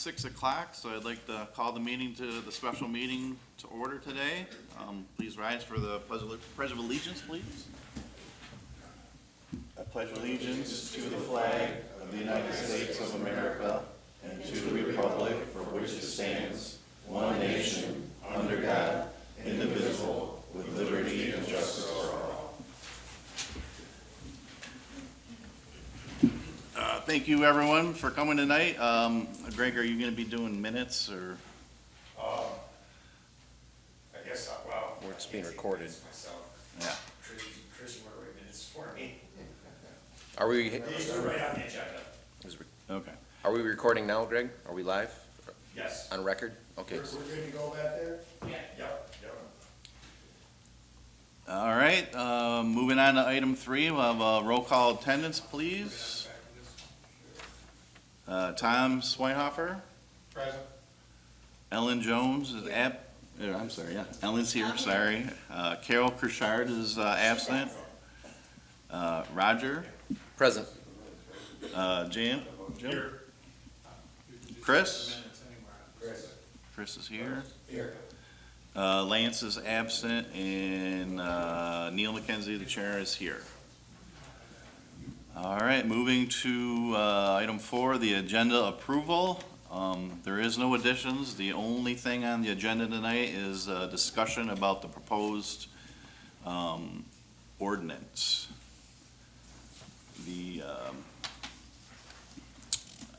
6 o'clock, so I'd like to call the special meeting to order today. Please rise for the Pledge of Allegiance, please. I pledge allegiance to the flag of the United States of America and to the republic for which it stands, one nation, under God, indivisible, with liberty and justice for all. Thank you, everyone, for coming tonight. Greg, are you going to be doing minutes or? I guess, well. Or it's being recorded. Yeah. Trish will write minutes for me. Are we, These are right on the agenda. Okay. are we recording now, Greg? Are we live? Yes. On record? Okay. We're good to go back there? Yeah. Yep. All right, moving on to item 3, we'll have a roll call attendance, please. Tom Sweinhofer, Present. Ellen Jones is Ellen's here, sorry. Carol Kershard is absent. Roger, Present. Jim? Chris is here. Lance is absent, and Neil McKenzie, the chair, is here. All right, moving to item 4, the agenda approval. There is no additions. The only thing on the agenda tonight is a discussion about the proposed ordinance.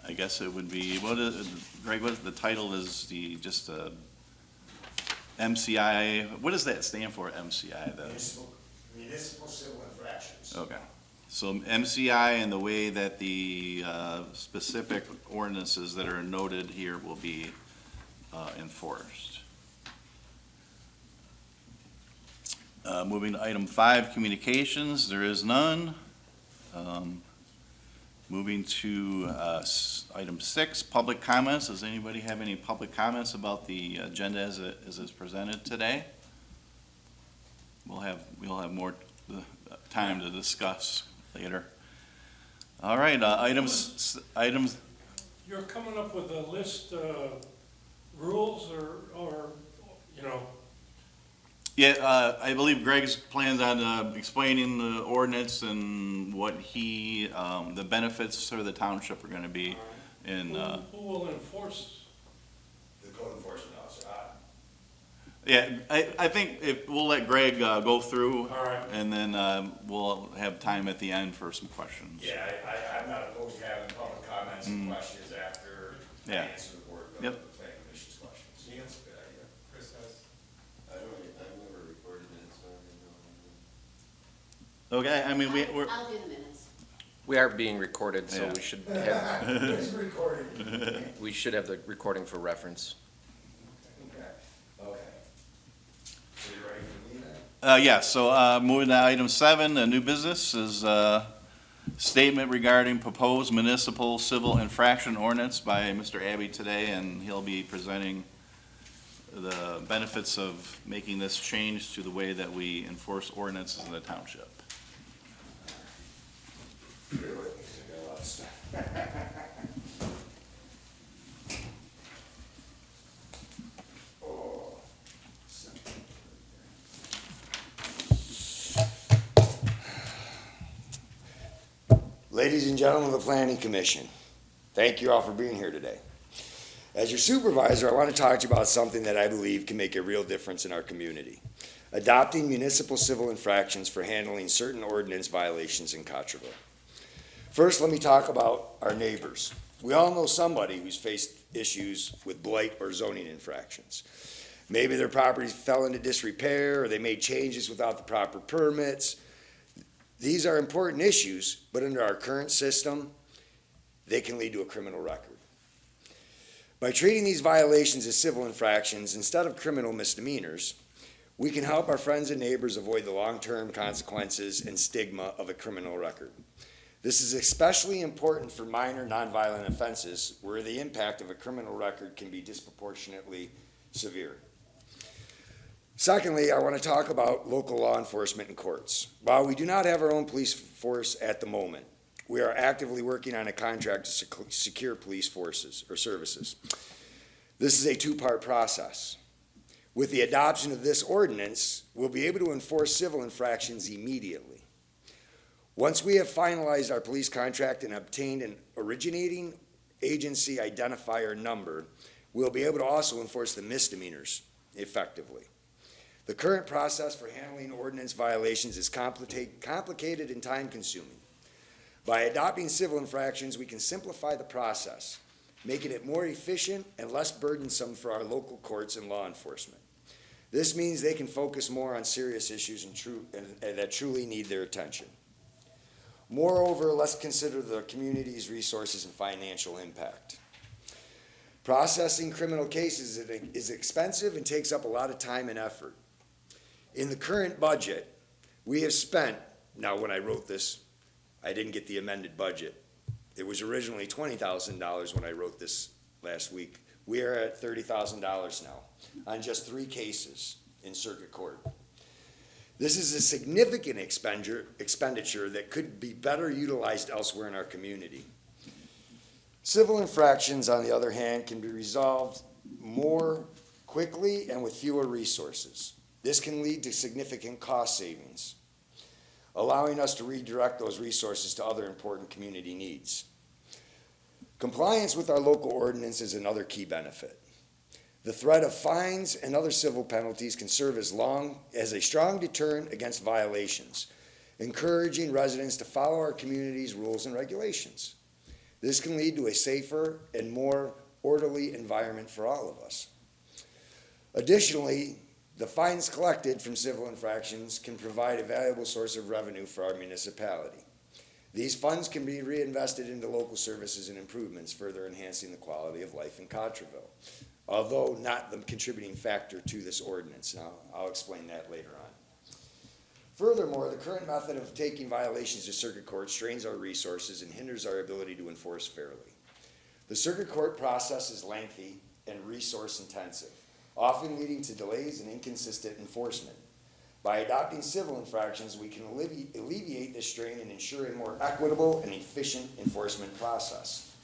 I guess it would be, Greg, what the title is, just MCI, what does that stand for, MCI? Municipal civil infractions. Okay, so MCI and the way that the specific ordinances that are noted here will be enforced. Moving to item 5, communications, there is none. Moving to item 6, public comments. Does anybody have any public comments about the agenda as it is presented today? We'll have more time to discuss later. All right, items. You're coming up with a list of rules or, you know? Yeah, I believe Greg's plans on explaining the ordinance and what the benefits for the township are gonna be. And, Who will enforce? The code enforcement officer. yeah, I think we'll let Greg go through. All right. And then we'll have time at the end for some questions. Yeah, I'm not opposed to having public comments and questions after I Yeah. answer the board, the Yep. planning commission's questions. Yeah, that's a good idea. Chris has. I've never recorded it, so I don't know. Okay, I mean, we're, I'll do the minutes. We are being recorded, so Yeah. we should have, It's recorded. we should have the recording for reference. Okay. So you ready for me then? yeah, so moving to item 7, the new business is statement regarding proposed municipal civil infraction ordinance by Mr. Abbey today, and he'll be presenting the benefits of making this change to the way that we enforce ordinances in the township. Bear with me, 'cause I got a lot of stuff. Oh. Ladies and gentlemen of the Planning Commission, thank you all for being here today. As your supervisor, I want to talk to you about something that I believe can make a real difference in our community. Adopting municipal civil infractions for handling certain ordinance violations in Cottrellville. First, let me talk about our neighbors. We all know somebody who's faced issues with blight or zoning infractions. Maybe their property fell into disrepair, or they made changes without the proper permits. These are important issues, but under our current system, they can lead to a criminal record. By treating these violations as civil infractions instead of criminal misdemeanors, we can help our friends and neighbors avoid the long-term consequences and stigma of a criminal record. This is especially important for minor nonviolent offenses where the impact of a criminal record can be disproportionately severe. Secondly, I want to talk about local law enforcement and courts. While we do not have our own police force at the moment, we are actively working on a contract to secure police forces or services. This is a two-part process. With the adoption of this ordinance, we'll be able to enforce civil infractions immediately. Once we have finalized our police contract and obtained an originating agency identifier number, we'll be able to also enforce the misdemeanors effectively. The current process for handling ordinance violations is complicated and time-consuming. By adopting civil infractions, we can simplify the process, making it more efficient and less burdensome for our local courts and law enforcement. This means they can focus more on serious issues that truly need their attention. Moreover, let's consider the community's resources and financial impact. Processing criminal cases is expensive and takes up a lot of time and effort. In the current budget, we have spent, now when I wrote this, I didn't get the amended budget. It was originally $20,000 when I wrote this last week. We are at $30,000 now on just 3 cases in circuit court. This is a significant expenditure that could be better utilized elsewhere in our community. Civil infractions, on the other hand, can be resolved more quickly and with fewer resources. This can lead to significant cost savings, allowing us to redirect those resources to other important community needs. Compliance with our local ordinance is another key benefit. The threat of fines and other civil penalties can serve as a strong deterrent against violations, encouraging residents to follow our community's rules and regulations. This can lead to a safer and more orderly environment for all of us. Additionally, the fines collected from civil infractions can provide a valuable source of revenue for our municipality. These funds can be reinvested into local services and improvements, further enhancing the quality of life in Cottrellville, although not the contributing factor to this ordinance. Now, I'll explain that later on. Furthermore, the current method of taking violations to circuit court strains our resources and hinders our ability to enforce fairly. The circuit court process is lengthy and resource intensive, often leading to delays and inconsistent enforcement. By adopting civil infractions, we can alleviate this strain and ensure a more equitable and efficient enforcement process.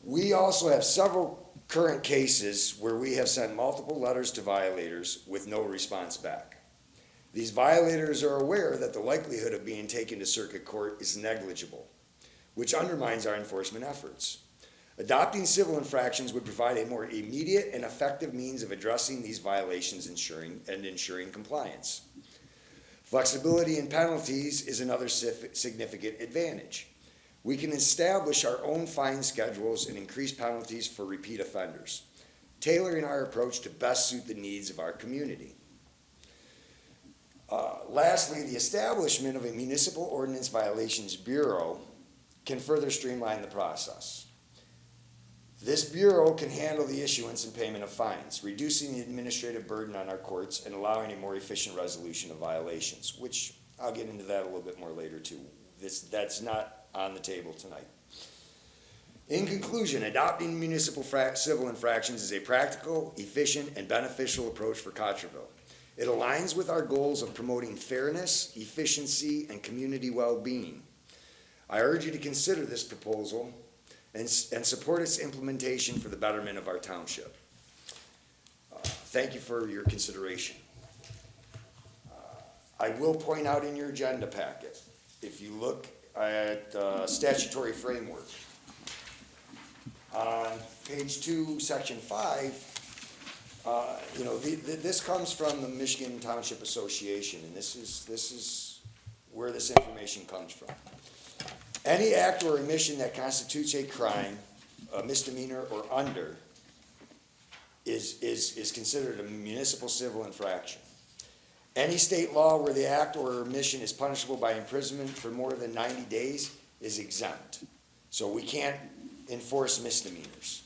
We also have several current cases where we have sent multiple letters to violators with no response back. These violators are aware that the likelihood of being taken to circuit court is negligible, which undermines our enforcement efforts. Adopting civil infractions would provide a more immediate and effective means of addressing these violations and ensuring compliance. Flexibility in penalties is another significant advantage. We can establish our own fine schedules and increase penalties for repeat offenders, tailoring our approach to best suit the needs of our community. Lastly, the establishment of a municipal ordinance violations bureau can further streamline the process. This bureau can handle the issuance and payment of fines, reducing the administrative burden on our courts and allowing a more efficient resolution of violations, which I'll get into that a little bit more later too. That's not on the table tonight. In conclusion, adopting municipal civil infractions is a practical, efficient, and beneficial approach for Cottrellville. It aligns with our goals of promoting fairness, efficiency, and community well-being. I urge you to consider this proposal and support its implementation for the betterment of our township. Thank you for your consideration. I will point out in your agenda packet, if you look at statutory framework, on page 2, section 5, this comes from the Michigan Township Association, and this is where this information comes from. Any act or omission that constitutes a crime, a misdemeanor, or under is considered a municipal civil infraction. Any state law where the act or omission is punishable by imprisonment for more than 90 days is exempt. So we can't enforce misdemeanors.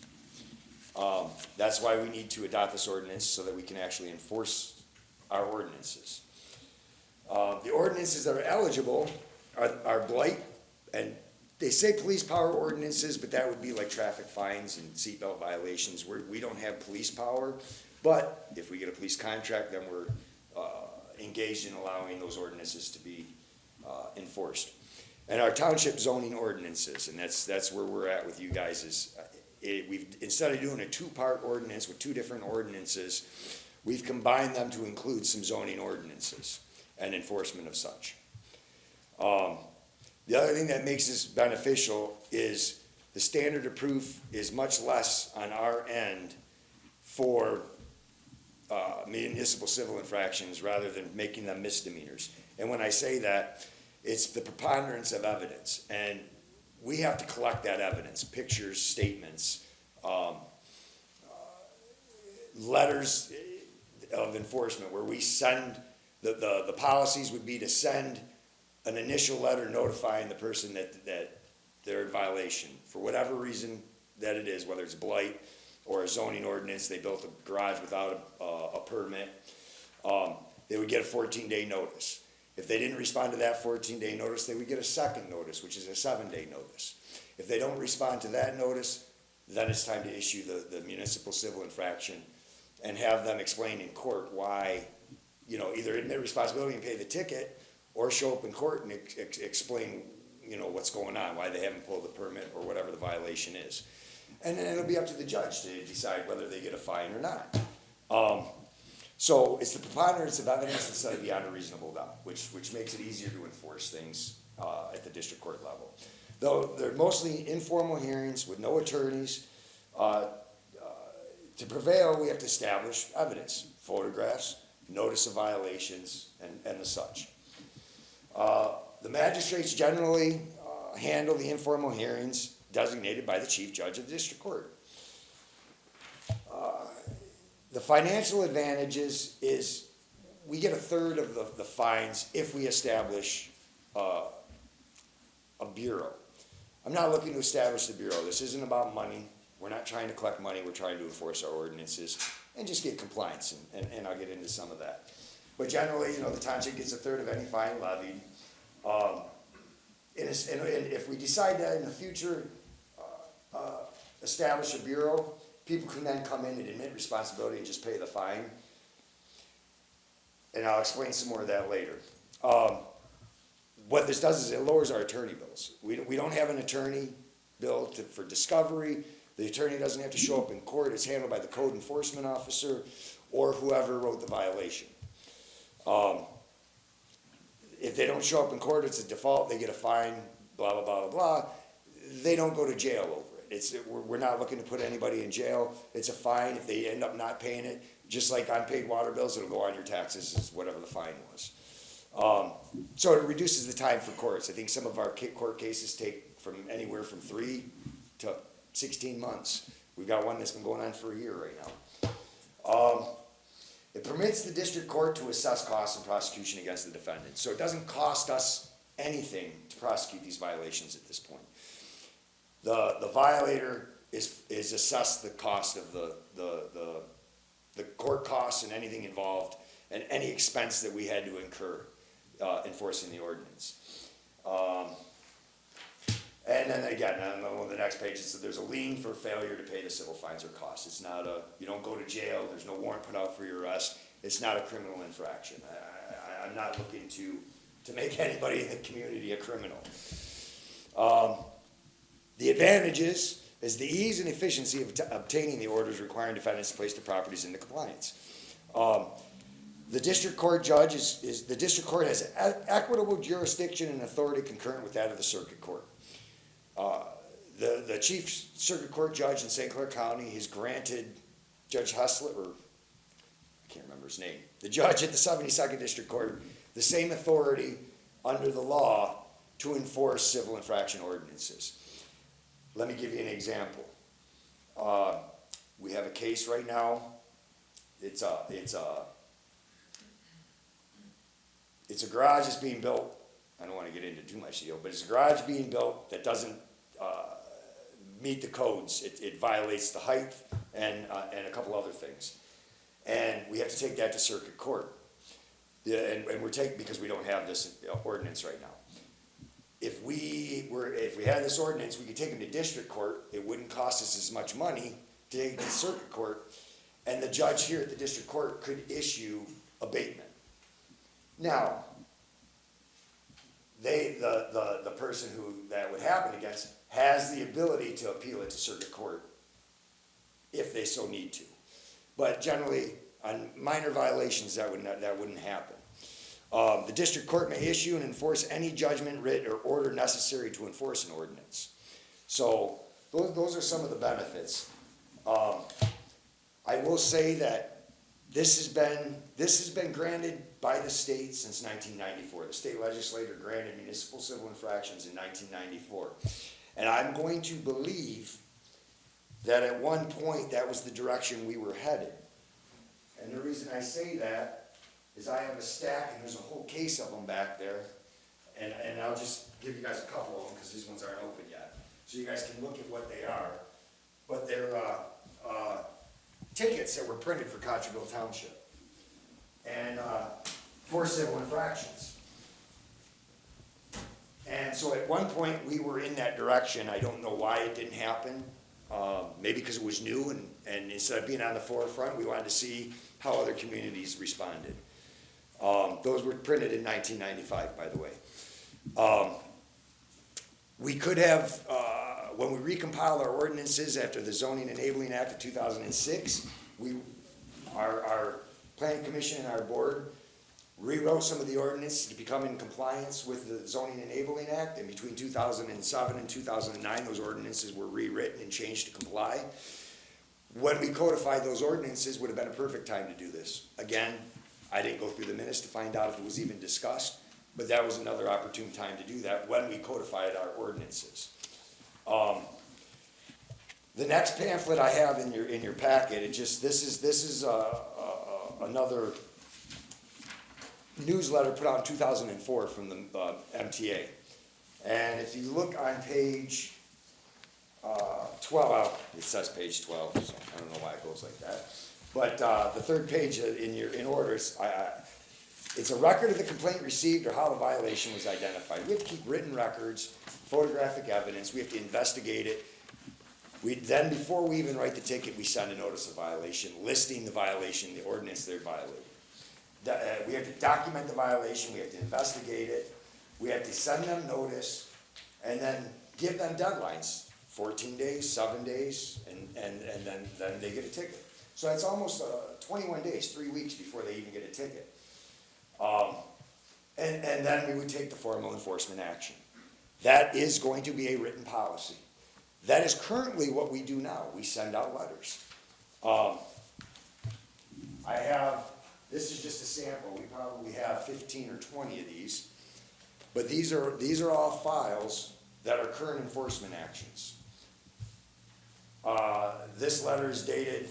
That's why we need to adopt this ordinance so that we can actually enforce our ordinances. The ordinances that are eligible are blight, and they say police power ordinances, but that would be like traffic fines and seatbelt violations. We don't have police power, but if we get a police contract, then we're engaged in allowing those ordinances to be enforced. And our township zoning ordinances, and that's where we're at with you guys is, instead of doing a two-part ordinance with two different ordinances, we've combined them to include some zoning ordinances and enforcement of such. The other thing that makes this beneficial is the standard of proof is much less on our end for municipal civil infractions rather than making them misdemeanors. And when I say that, it's the preponderance of evidence. And we have to collect that evidence, pictures, statements, letters of enforcement where we send, the policies would be to send an initial letter notifying the person that they're in violation for whatever reason that it is, whether it's blight or a zoning ordinance, they built a garage without a permit, they would get a 14-day notice. If they didn't respond to that 14-day notice, they would get a second notice, which is a 7-day notice. If they don't respond to that notice, then it's time to issue the municipal civil infraction and have them explain in court why, either admit responsibility and pay the ticket or show up in court and explain, what's going on, why they haven't pulled the permit or whatever the violation is. And then it'll be up to the judge to decide whether they get a fine or not. So it's the preponderance of evidence instead of beyond a reasonable doubt, which makes it easier to enforce things at the district court level. Though they're mostly informal hearings with no attorneys, to prevail, we have to establish evidence, photographs, notice of violations, and the such. The magistrates generally handle the informal hearings designated by the chief judge of the district court. The financial advantages is we get a third of the fines if we establish a bureau. I'm not looking to establish the bureau. This isn't about money. We're not trying to collect money. We're trying to enforce our ordinances and just get compliance, and I'll get into some of that. But generally, the township gets a third of any fine levied. And if we decide that in the future, establish a bureau, people can then come in and admit responsibility and just pay the fine. And I'll explain some more of that later. What this does is it lowers our attorney bills. We don't have an attorney bill for discovery. The attorney doesn't have to show up in court. It's handled by the code enforcement officer or whoever wrote the violation. If they don't show up in court, it's a default. They get a fine, blah, blah, blah, blah, blah. They don't go to jail over it. We're not looking to put anybody in jail. It's a fine. If they end up not paying it, just like unpaid water bills, it'll go on your taxes as whatever the fine was. So it reduces the time for courts. I think some of our court cases take from anywhere from 3 to 16 months. We've got one that's been going on for a year right now. It permits the district court to assess costs and prosecution against the defendant. So it doesn't cost us anything to prosecute these violations at this point. The violator is assessed the cost of the court costs and anything involved and any expense that we had to incur enforcing the ordinance. And then again, on the next page, it says there's a lien for failure to pay the civil fines or costs. It's not you don't go to jail, there's no warrant put out for your arrest. It's not a criminal infraction. I'm not looking to make anybody in the community a criminal. The advantages is the ease and efficiency of obtaining the orders requiring defendants to place their properties into compliance. The district court judge the district court has equitable jurisdiction and authority concurrent with that of the circuit court. The chief circuit court judge in St. Clair County has granted Judge Hustler, or I can't remember his name, the judge at the 72nd District Court, the same authority under the law to enforce civil infraction ordinances. Let me give you an example. We have a case right now. It's a garage that's being built. I don't want to get into too much deal, but it's a garage being built that doesn't meet the codes. It violates the height and a couple other things. And we have to take that to circuit court. And we're because we don't have this ordinance right now. If we had this ordinance, we could take them to district court. It wouldn't cost us as much money to take it to circuit court. And the judge here at the district court could issue abatement. Now, the person who that would happen against has the ability to appeal it to circuit court if they so need to. But generally, on minor violations, that wouldn't happen. The district court may issue and enforce any judgment, writ, or order necessary to enforce an ordinance. So those are some of the benefits. I will say that this has been granted by the state since 1994. The state legislature granted municipal civil infractions in 1994. And I'm going to believe that at one point that was the direction we were headed. And the reason I say that is I have a stack and there's a whole case of them back there. And I'll just give you guys a couple of them because these ones aren't open yet. So you guys can look at what they are. But they're tickets that were printed for Cottrellville Township. And for civil infractions. And so at one point we were in that direction. I don't know why it didn't happen. Maybe because it was new and instead of being on the forefront, we wanted to see how other communities responded. Those were printed in 1995, by the way. We could have, when we recompiled our ordinances after the Zoning Enabling Act of 2006, our Planning Commission and our board rewrote some of the ordinances to become in compliance with the Zoning Enabling Act, and between 2007 and 2009, those ordinances were rewritten and changed to comply. When we codified those ordinances, would have been a perfect time to do this. Again, I didn't go through the minutes to find out if it was even discussed, but that was another opportune time to do that when we codified our ordinances. The next pamphlet I have in your packet, this is another newsletter put out in 2004 from the MTA. And if you look on page 12, it says page 12, so I don't know why it goes like that. But the third page in orders, it's a record of the complaint received or how the violation was identified. We have to keep written records, photographic evidence, we have to investigate it. Then before we even write the ticket, we send a notice of violation, listing the violation, the ordinance they're violating. We have to document the violation, we have to investigate it, we have to send them notice, and then give them deadlines, 14 days, 7 days, and then they get a ticket. So it's almost 21 days, 3 weeks before they even get a ticket. And then we would take the formal enforcement action. That is going to be a written policy. That is currently what we do now. We send out letters. This is just a sample. We probably have 15 or 20 of these. But these are all files that are current enforcement actions. This letter is dated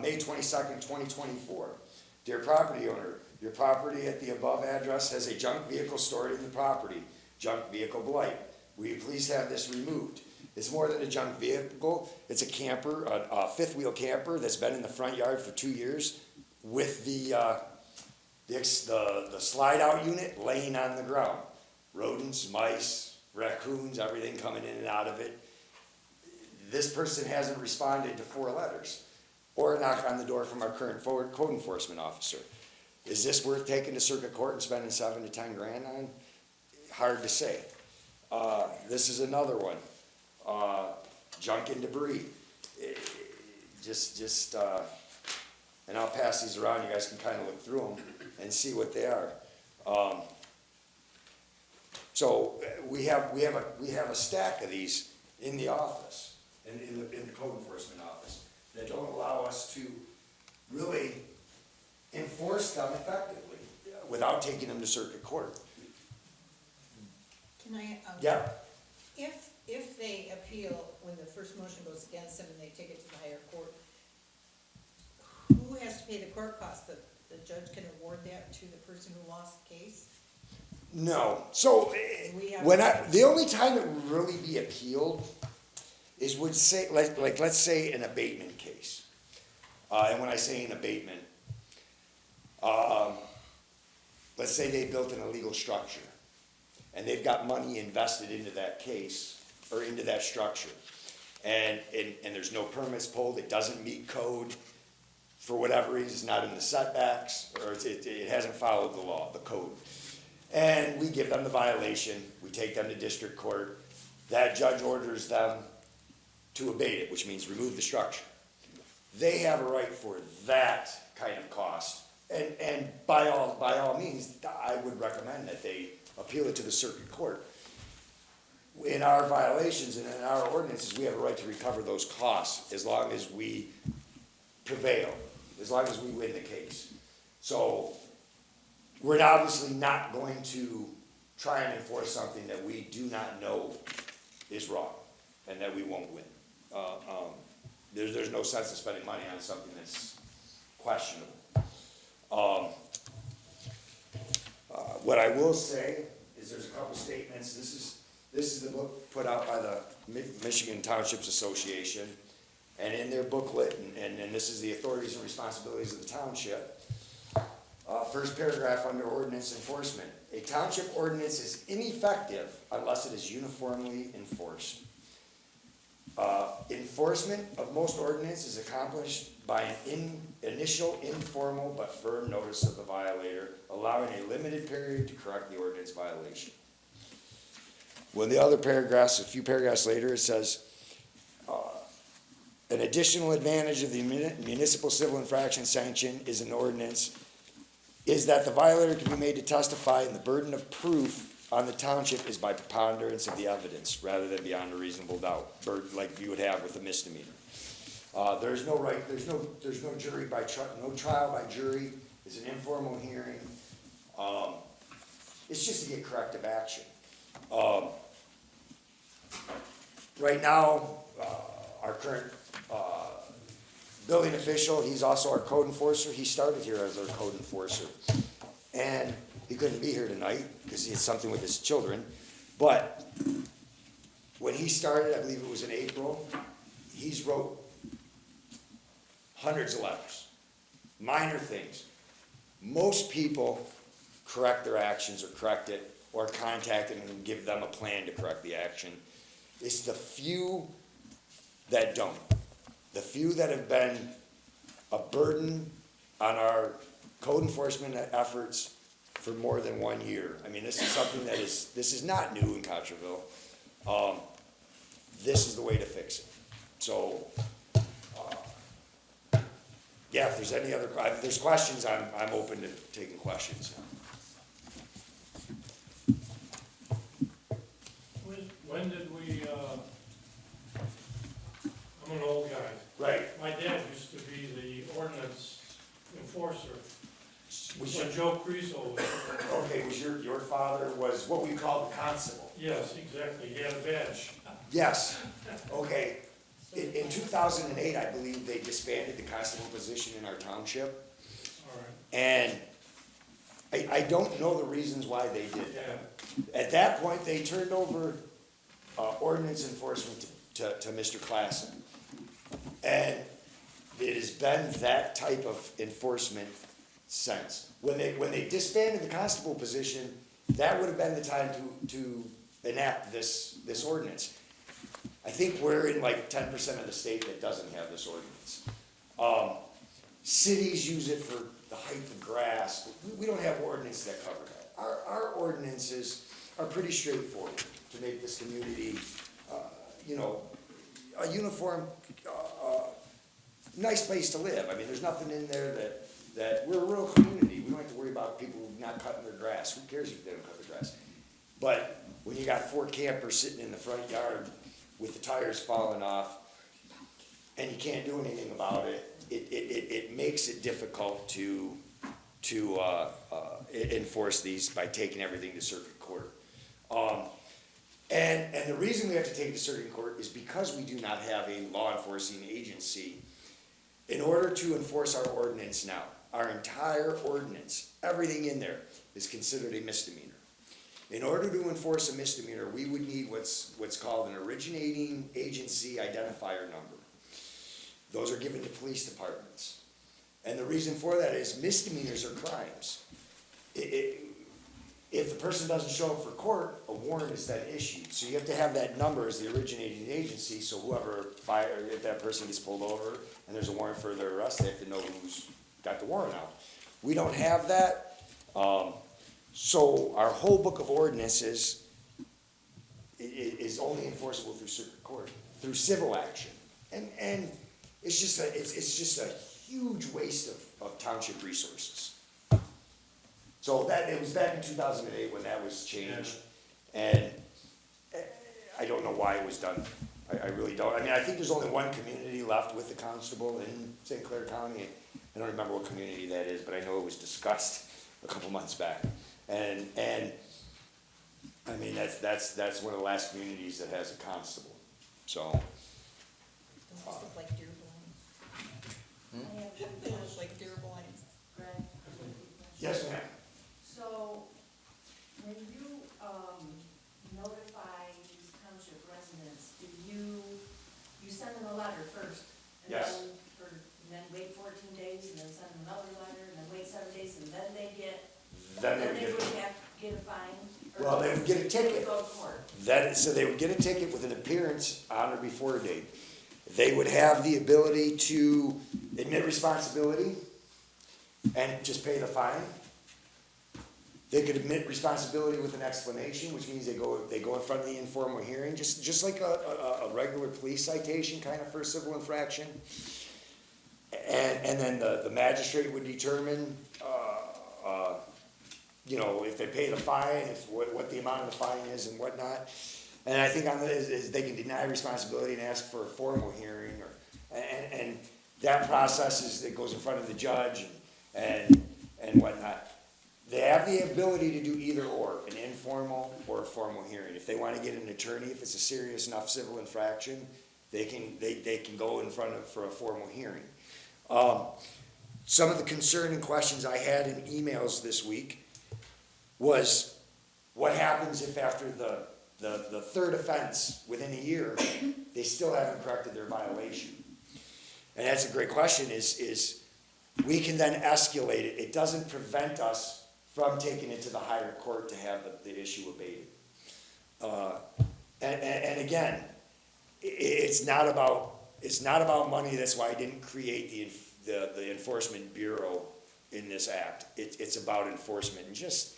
May 22nd, 2024. Dear property owner, your property at the above address has a junk vehicle stored in the property. Junk vehicle blight. Will you please have this removed? It's more than a junk vehicle. It's a camper, a fifth wheel camper that's been in the front yard for 2 years with the slide out unit laying on the ground. Rodents, mice, raccoons, everything coming in and out of it. This person hasn't responded to 4 letters or a knock on the door from our current code enforcement officer. Is this worth taking to circuit court and spending 7 to 10 grand on? Hard to say. This is another one. Junk and debris. And I'll pass these around. You guys can kind of look through them and see what they are. So we have a stack of these in the office, in the code enforcement office, that don't allow us to really enforce them effectively without taking them to circuit court. Can I, Yeah. if they appeal, when the first motion goes against them and they take it to the higher court, who has to pay the court costs? The judge can award that to the person who lost the case? No. So the only time it would really be appealed is let's say an abatement case. And when I say an abatement, let's say they built an illegal structure and they've got money invested into that case or into that structure. And there's no permits pulled, it doesn't meet code for whatever reason, it's not in the setbacks, or it hasn't followed the law, the code. And we give them the violation, we take them to district court, that judge orders them to abate it, which means remove the structure. They have a right for that kind of cost, and by all means, I would recommend that they appeal it to the circuit court. In our violations and in our ordinances, we have a right to recover those costs as long as we prevail, as long as we win the case. So, we're obviously not going to try and enforce something that we do not know is wrong, and that we won't win. There's no sense in spending money on something that's questionable. What I will say is there's a couple statements, this is the book put out by the Michigan Townships Association, and in their booklet, and this is the authorities and responsibilities of the township. First paragraph under ordinance enforcement. A township ordinance is ineffective unless it is uniformly enforced. Enforcement of most ordinance is accomplished by an initial informal but firm notice of the violator, allowing a limited period to correct the ordinance violation. When the other paragraphs, a few paragraphs later, it says, an additional advantage of the municipal civil infraction sanction is an ordinance is that the violator can be made to testify, and the burden of proof on the township is by preponderance of the evidence rather than beyond a reasonable doubt, like you would have with a misdemeanor. There's no right, there's no jury by no trial by jury. It's an informal hearing. It's just to get corrective action. Right now, our current building official, he's also our code enforcer. He started here as our code enforcer. And he couldn't be here tonight because he had something with his children. But when he started, I believe it was in April, he's wrote hundreds of letters, minor things. Most people correct their actions or correct it or contact them and give them a plan to correct the action. It's the few that don't. The few that have been a burden on our code enforcement efforts for more than 1 year. I mean, this is something this is not new in Cottrellville. This is the way to fix it. So, yeah, if there's any other, if there's questions, I'm open to taking questions. When did we, I'm an old guy. Right. My dad used to be the ordinance enforcer Was when Joe Creasel was. Okay, was your father was what we call the constable? Yes, exactly, he had a badge. Yes, okay. In 2008, I believe they disbanded the constable position in our township. All right, And I don't know the reasons why they did yeah, that. At that point, they turned over ordinance enforcement to Mr. Klassen. And it has been that type of enforcement since. When they disbanded the constable position, that would have been the time to enact this ordinance. I think we're in like 10% of the state that doesn't have this ordinance. Cities use it for the height of grass. We don't have ordinances that cover that. Our ordinances are pretty straightforward to make this community, a uniform, nice place to live. I mean, there's nothing in there that we're a rural community. We don't have to worry about people not cutting their grass. Who cares if they don't cut their grass? But when you got 4 campers sitting in the front yard with the tires falling off, and you can't do anything about it, it makes it difficult to enforce these by taking everything to circuit court. And the reason we have to take it to circuit court is because we do not have a law enforcing agency. In order to enforce our ordinance now, our entire ordinance, everything in there is considered a misdemeanor. In order to enforce a misdemeanor, we would need what's called an originating agency identifier number. Those are given to police departments. And the reason for that is misdemeanors are crimes. If the person doesn't show up for court, a warrant is then issued. So you have to have that number as the originating agency, so if that person gets pulled over and there's a warrant for their arrest, they have to know who's got the warrant out. We don't have that. So our whole book of ordinances is only enforceable through circuit court, through civil action. And it's just a huge waste of township resources. So it was back in 2008 when that was changed. And I don't know why it was done. I really don't. I mean, I think there's only one community left with the constable in St. Clair County. I don't remember what community that is, but I know it was discussed a couple months back. And I mean, that's one of the last communities that has a constable. So, Those just look like deer blinds. They look like deer blinds. Greg? yes, ma'am. So, when you, notify these township residents, do you send them a letter first? Yes. And then wait 14 days, and then send them another letter, and then wait 7 days, and then they get, Then then they they would would get, have to get a fine? Or well, they would get a they would ticket. go to court? So they would get a ticket with an appearance on or before date. They would have the ability to admit responsibility and just pay the fine. They could admit responsibility with an explanation, which means they go in front of the informal hearing, just like a regular police citation, kind of for a civil infraction. And then the magistrate would determine, you know, if they pay the fine, what the amount of the fine is and whatnot. And I think is they can deny responsibility and ask for a formal hearing, and that process it goes in front of the judge and whatnot. They have the ability to do either or, an informal or a formal hearing. If they want to get an attorney, if it's a serious enough civil infraction, they can go in front of for a formal hearing. Some of the concern and questions I had in emails this week was what happens if after the third offense within a year, they still haven't corrected their violation? And that's a great question, is we can then escalate it. It doesn't prevent us from taking it to the higher court to have the issue abated. And again, it's not about money. That's why I didn't create the Enforcement Bureau in this act. It's about enforcement and just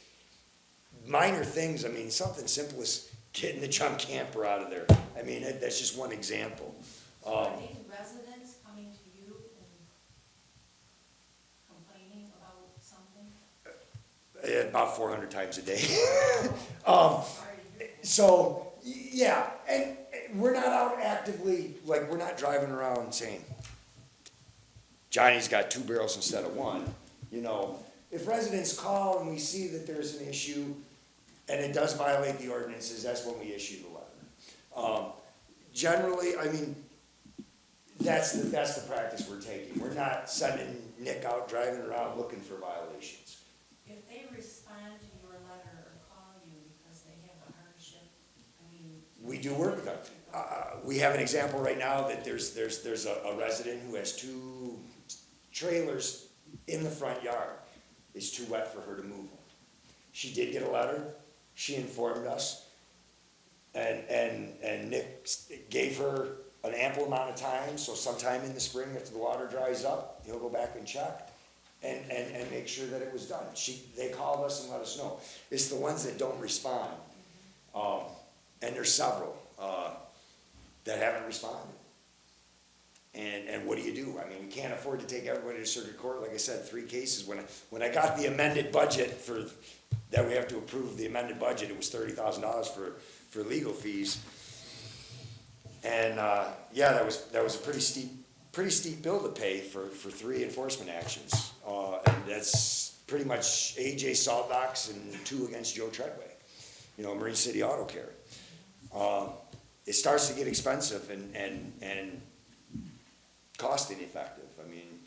minor things. I mean, something simple as getting the junk camper out of there. I mean, that's just one example. So are they residents coming to you and complaining about something? About 400 times a day. Sorry to hear that. So, yeah, and we're not out actively, like, we're not driving around saying, Johnny's got 2 barrels instead of 1. You know, if residents call and we see that there's an issue and it does violate the ordinances, that's when we issue the letter. Generally, I mean, that's the practice we're taking. We're not sending Nick out driving around looking for violations. If they respond to your letter or call you because they have a hardship, I mean. We do work with them. We have an example right now that there's a resident who has 2 trailers in the front yard. It's too wet for her to move them. She did get a letter. She informed us. And Nick gave her an ample amount of time, so sometime in the spring, after the water dries up, he'll go back and check and make sure that it was done. They called us and let us know. It's the ones that don't respond. And there's several that haven't responded. And what do you do? I mean, we can't afford to take everybody to circuit court. Like I said, 3 cases. When I got the amended budget that we have to approve the amended budget, it was $30,000 for legal fees. And yeah, that was a pretty steep bill to pay for 3 enforcement actions. And that's pretty much AJ Salt Docks and 2 against Joe Treadway, Marine City Auto Care. It starts to get expensive and cost ineffective. I mean,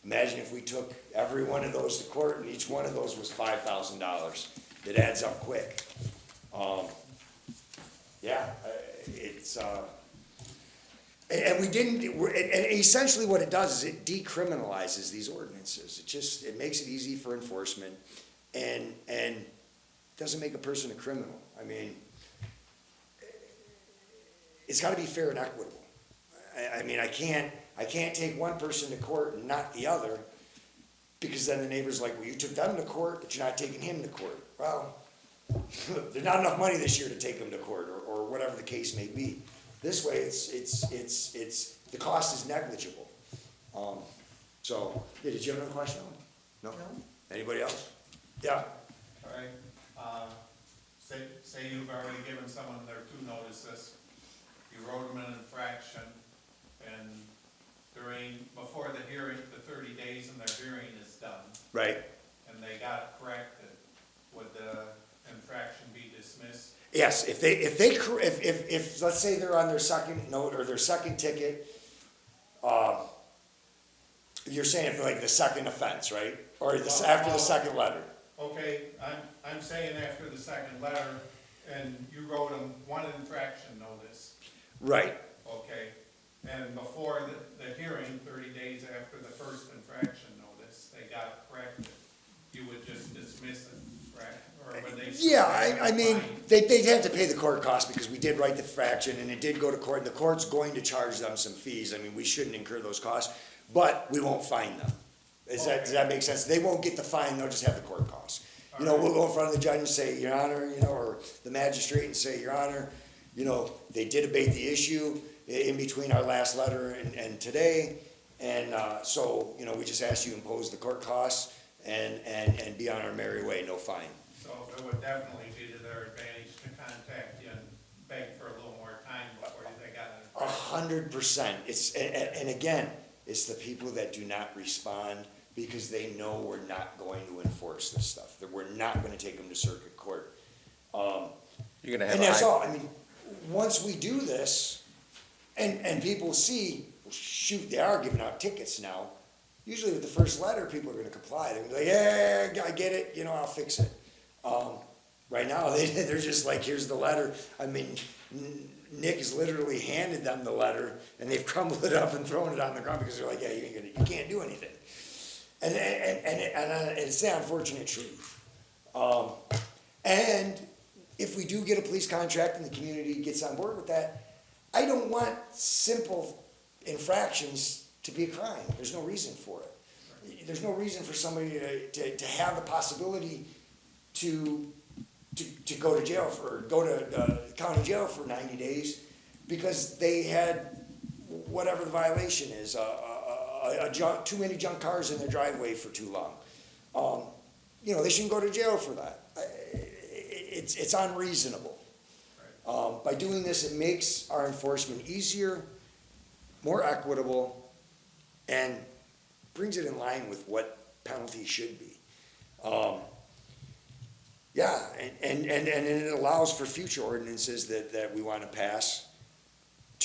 imagine if we took every one of those to court and each one of those was $5,000. It adds up quick. Yeah, it's, and we didn't, and essentially what it does is it decriminalizes these ordinances. It makes it easy for enforcement and doesn't make a person a criminal. I mean, it's gotta be fair and equitable. I mean, I can't take one person to court and not the other, because then the neighbor's like, well, you took them to court, but you're not taking him to court. Well, there's not enough money this year to take him to court, or whatever the case may be. This way, the cost is negligible. So, yeah, did you have another question? No? No? Anybody else? Yeah, All right, say you've already given someone their 2 notices, you wrote them an infraction, and before the hearing, the 30 days and their hearing is done, right. and they got it corrected, would the infraction be dismissed? Yes, if let's say they're on their second note or their second ticket, you're saying for like the second offense, right? Or after the second letter. Okay, I'm saying after the second letter, and you wrote them 1 infraction notice, Right. okay? And before the hearing, 30 days after the first infraction notice, they got it corrected, you would just dismiss it, correct? Or would they? Yeah, I mean, they'd have to pay the court costs because we did write the fraction and it did go to court and the court's going to charge them some fees. I mean, we shouldn't incur those costs, but we won't fine them. Does that make sense? They won't get the fine, they'll just have the court costs. You know, we'll go in front of the judge and say, Your Honor, you know, or the magistrate and say, Your Honor, you know, they did abate the issue in between our last letter and today. And, so, you know, we just ask you to impose the court costs and be on our merry way, no fine. So it would definitely be to their advantage to contact you and beg for a little more time before they got it. 100%. And again, it's the people that do not respond because they know we're not going to enforce this stuff, that we're not gonna take them to circuit court. You're gonna have And a that's high, all, I mean, once we do this, and people see, well, shoot, they are giving out tickets now. Usually with the first letter, people are gonna comply, they're gonna be like, yeah, I get it, you know, I'll fix it. Right now, they're just like, here's the letter. I mean, Nick has literally handed them the letter, and they've crumbled it up and thrown it on the ground because they're like, yeah, you can't do anything. And it's the unfortunate truth. And if we do get a police contract and the community gets on board with that, I don't want simple infractions to be a crime. There's no reason for it. There's no reason for somebody to have the possibility to go to jail go to county jail for 90 days because they had whatever the violation is, too many junk cars in their driveway for too long. You know, they shouldn't go to jail for that. It's unreasonable. By doing this, it makes our enforcement easier, more equitable, and brings it in line with what penalties should be. Yeah, and it allows for future ordinances that we want to pass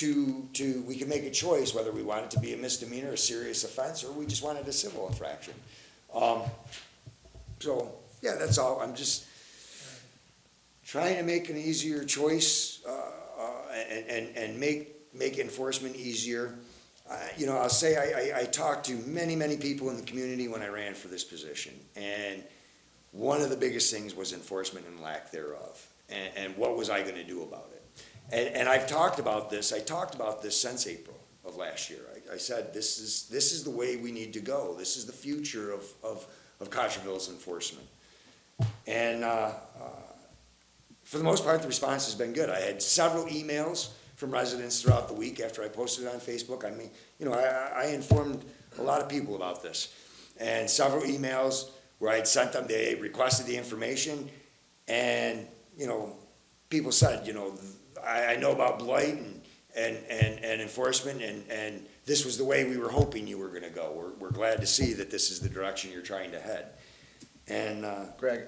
we can make a choice whether we want it to be a misdemeanor, a serious offense, or we just want it a civil infraction. So, yeah, that's all. I'm just trying to make an easier choice, and make enforcement easier. You know, I'll say I talked to many people in the community when I ran for this position, and one of the biggest things was enforcement and lack thereof, and what was I gonna do about it? And I've talked about this, I talked about this since April of last year. I said, this is the way we need to go. This is the future of Cottrellville's enforcement. And for the most part, the response has been good. I had several emails from residents throughout the week after I posted it on Facebook. I mean, you know, I informed a lot of people about this. And several emails where I'd sent them, they requested the information, and, you know, people said, you know, I know about blight and enforcement, and this was the way we were hoping you were gonna go. We're glad to see that this is the direction you're trying to head. And, Greg,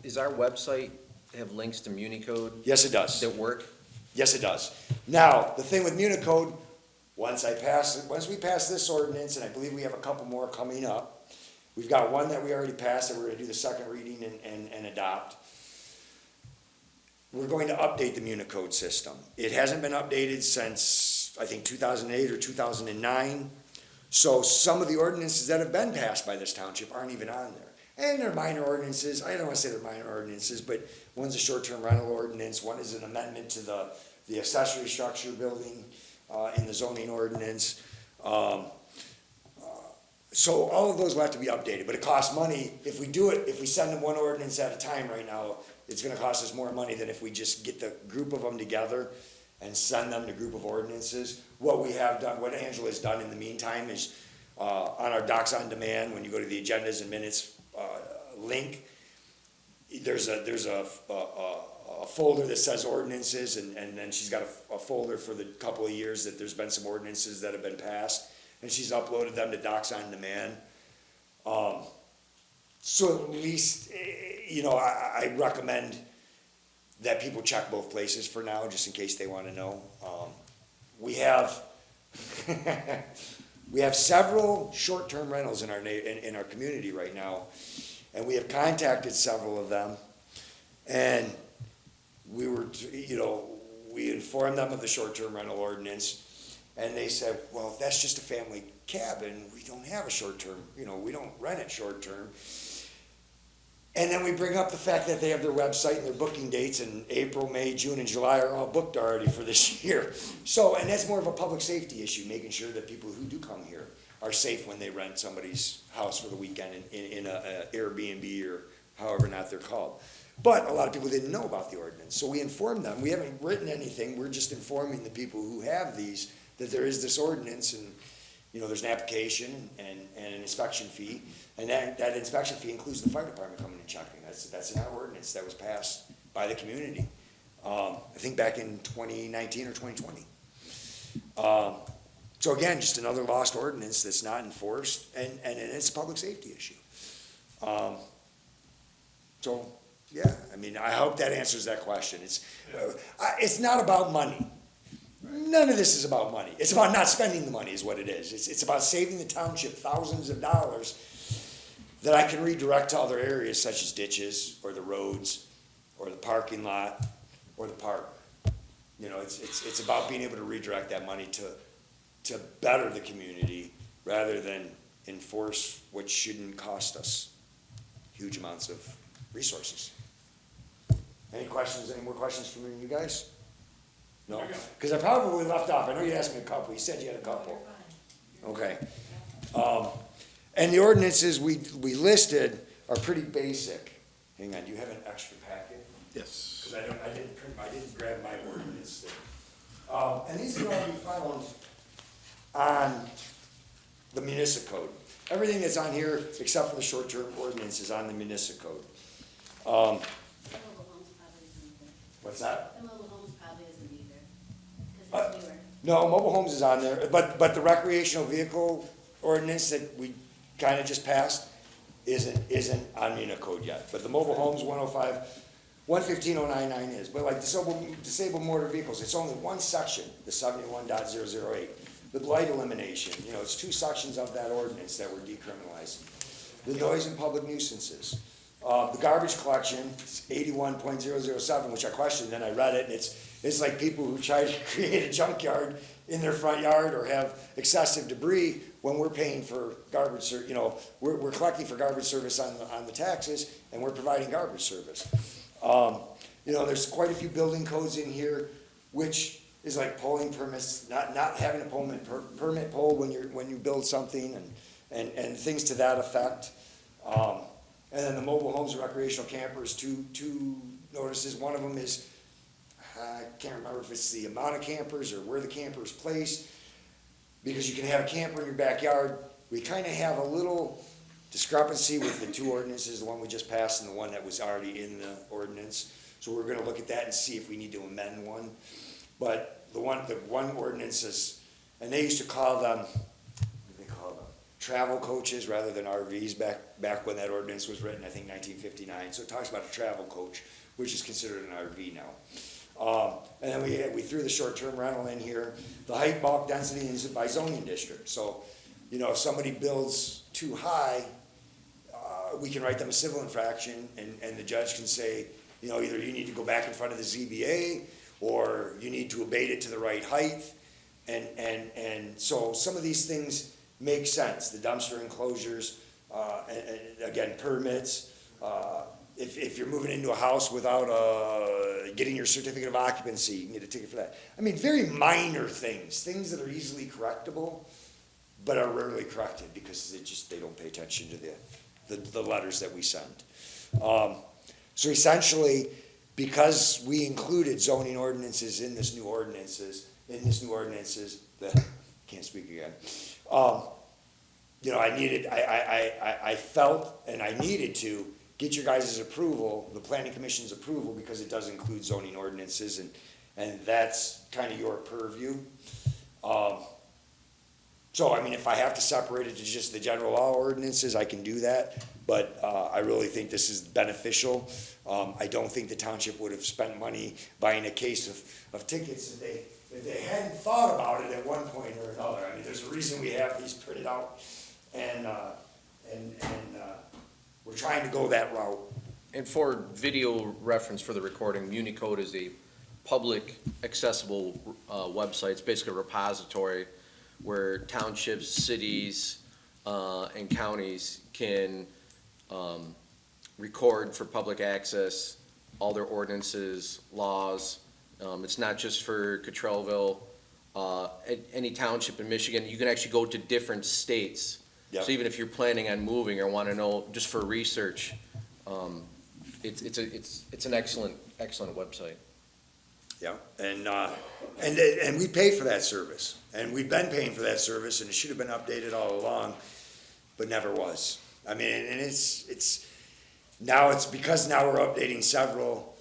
is our website have links to Municode yes, it does. that work? Yes, it does. Now, the thing with Municode, once we pass this ordinance, and I believe we have a couple more coming up, we've got one that we already passed that we're gonna do the second reading and adopt. We're going to update the Municode system. It hasn't been updated since, I think, 2008 or 2009. So some of the ordinances that have been passed by this township aren't even on there. And they're minor ordinances. I don't want to say they're minor ordinances, but one's a short-term rental ordinance. One is an amendment to the accessory structure building in the zoning ordinance. So all of those will have to be updated, but it costs money. If we do it, if we send them one ordinance at a time right now, it's gonna cost us more money than if we just get the group of them together and send them the group of ordinances. What we have done, what Angela's done in the meantime is, on our Docs on Demand, when you go to the agendas and minutes, link, there's a folder that says ordinances, and then she's got a folder for the couple of years that there's been some ordinances that have been passed, and she's uploaded them to Docs on Demand. So at least, I recommend that people check both places for now, just in case they wanna know. We have, we have several short-term rentals in our community right now, and we have contacted several of them. And we informed them of the short-term rental ordinance, and they said, well, if that's just a family cabin, we don't have a short-term, we don't rent it short-term. And then we bring up the fact that they have their website and their booking dates, and April, May, June, and July are all booked already for this year. So, and that's more of a public safety issue, making sure that people who do come here are safe when they rent somebody's house for the weekend in a Airbnb or however not they're called. But a lot of people didn't know about the ordinance, so we informed them. We haven't written anything, we're just informing the people who have these that there is this ordinance, and there's an application and an inspection fee, and that inspection fee includes the fire department coming and checking. That's in our ordinance that was passed by the community, I think back in 2019 or 2020. So again, just another lost ordinance that's not enforced, and it's a public safety issue. So, yeah, I hope that answers that question. It's not about money. None of this is about money. It's about not spending the money is what it is. It's about saving the township thousands of dollars that I can redirect to other areas such as ditches, or the roads, or the parking lot, or the park. It's about being able to redirect that money to better the community rather than enforce what shouldn't cost us huge amounts of resources. Any questions, any more questions from you guys? No? Because I probably left off, I know you asked me a couple, you said you had a couple. Okay. And the ordinances we listed are pretty basic. Hang on, do you have an extra packet? Yes. Because I didn't grab my ordinance. And these can all be found on the municipal code. Everything that's on here, except for the short-term ordinance, is on the municipal code. What's that? The mobile homes probably isn't either, because it's newer. No, mobile homes is on there, but the recreational vehicle ordinance that we kinda just passed isn't on Municipal code yet. But the mobile homes, 115.099 is, but like disabled motor vehicles, it's only one section, the 71.008. The blight elimination, it's two sections of that ordinance that were decriminalized. The noise and public nuisances. The garbage collection, 81.007, which I questioned, then I read it, and it's like people who try to create a junkyard in their front yard or have excessive debris when we're paying for garbage, we're collecting for garbage service on the taxes, and we're providing garbage service. There's quite a few building codes in here, which is like polling permits, not having a permit poll when you build something, and things to that effect. And then the mobile homes and recreational campers, two notices. One of them is, I can't remember if it's the amount of campers or where the camper is placed, because you can have a camper in your backyard. We kind of have a little discrepancy with the two ordinances, the one we just passed and the one that was already in the ordinance. So we're gonna look at that and see if we need to amend one. But the one ordinance is, and they used to call them, travel coaches rather than RVs back when that ordinance was written, I think 1959. So it talks about a travel coach, which is considered an RV now. And then we threw the short-term rental in here. The height, bulk, density is by zoning district. So, if somebody builds too high, we can write them a civil infraction, and the judge can say, either you need to go back in front of the ZBA, or you need to abate it to the right height. And so some of these things make sense. The dumpster enclosures, and again, permits. If you're moving into a house without getting your certificate of occupancy, you can get a ticket for that. Very minor things that are easily correctable, but are rarely corrected because they don't pay attention to the letters that we send. So essentially, because we included zoning ordinances in this new ordinances, can't speak again. You know, I felt and I needed to get your guys' approval, the planning commission's approval, because it does include zoning ordinances, and that's kind of your purview. So, I mean, if I have to separate it to just the general law ordinances, I can do that, but I really think this is beneficial. I don't think the township would have spent money buying a case of tickets if they hadn't thought about it at one point or another. I mean, there's a reason we have these printed out, and we're trying to go that route. And for video reference for the recording, Unicode is a public accessible website. It's basically a repository where townships, cities, and counties can record for public access all their ordinances, laws. It's not just for Cottrellville. Any township in Michigan, you can actually go to different states. Yep. So even if you're planning on moving or want to know, just for research, it's an excellent website. Yeah, and we pay for that service, and we've been paying for that service, and it should have been updated all along, but never was. I mean, and it's because now we're updating several,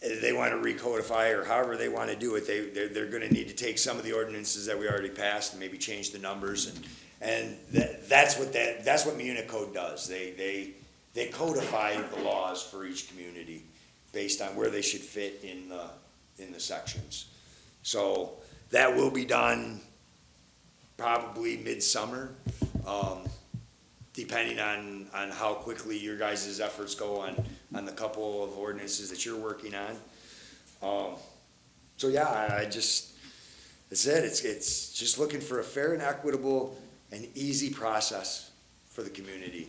they want to recodify or however they want to do it, they're going to need to take some of the ordinances that we already passed and maybe change the numbers, and that's what Unicode does. They codify the laws for each community based on where they should fit in the sections. So that will be done probably midsummer, depending on how quickly your guys' efforts go on the couple of ordinances that you're working on. So yeah, that's it. It's just looking for a fair and equitable and easy process for the community.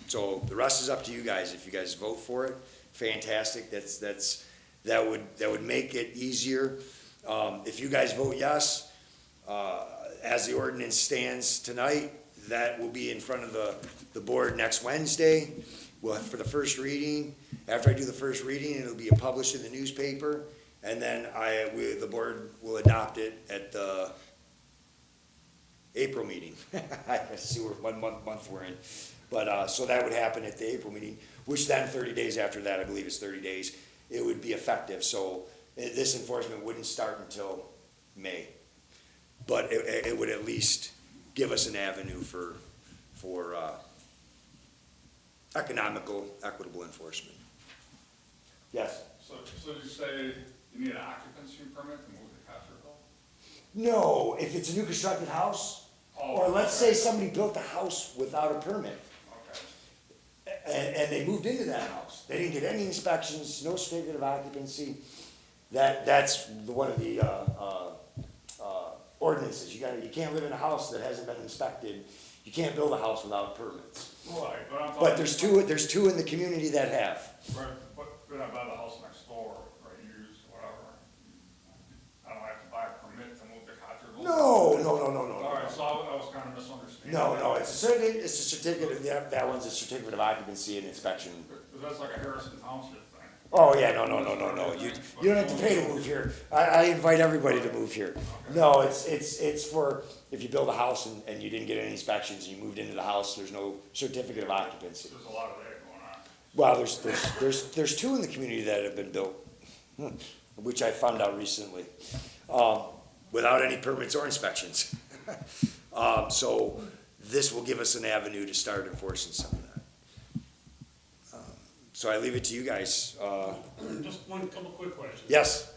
So the rest is up to you guys. If you guys vote for it, fantastic. That would make it easier. If you guys vote yes, as the ordinance stands tonight, that will be in front of the board next Wednesday. For the first reading. After I do the first reading, it'll be published in the newspaper, and then the board will adopt it at the April meeting. I see what month we're in. But, so that would happen at the April meeting, which then 30 days after that, I believe it's 30 days, it would be effective. So this enforcement wouldn't start until May. But it would at least give us an avenue for equitable enforcement. Yes? So you say you need an occupancy permit to move to Cottrellville? No, if it's a new constructed house, or let's say somebody built a house without a permit. And they moved into that house. They didn't get any inspections, no certificate of occupancy. That's one of the ordinances. You can't live in a house that hasn't been inspected. You can't build a house without permits. Right, but I'm talking. But there's two in the community that have. Right, but I buy the house next door, or use, whatever. I don't have to buy a permit to move to Cottrellville? No. All right, so I was kind of misunderstanding. No, it's a certificate, that one's a certificate of occupancy and inspection. Because that's like a Harrison Township thing. Oh, yeah, no. You don't have to pay to move here. I invite everybody to move here. No, it's for, if you build a house and you didn't get any inspections and you moved into the house, there's no certificate of occupancy. There's a lot of that going on. Well, there's two in the community that have been built, which I found out recently, without any permits or inspections. So this will give us an avenue to start enforcing some of that. So I leave it to you guys. Just one couple quick questions. Yes?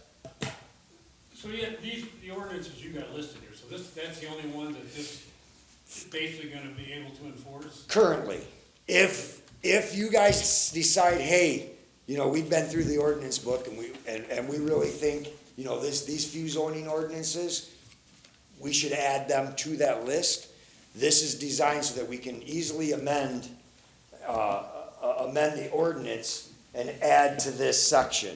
So yeah, the ordinances you got listed here, so that's the only one that this is basically gonna be able to enforce? Currently, if you guys decide, hey, we've been through the ordinance book and we really think, these few zoning ordinances, we should add them to that list. This is designed so that we can easily amend the ordinance and add to this section.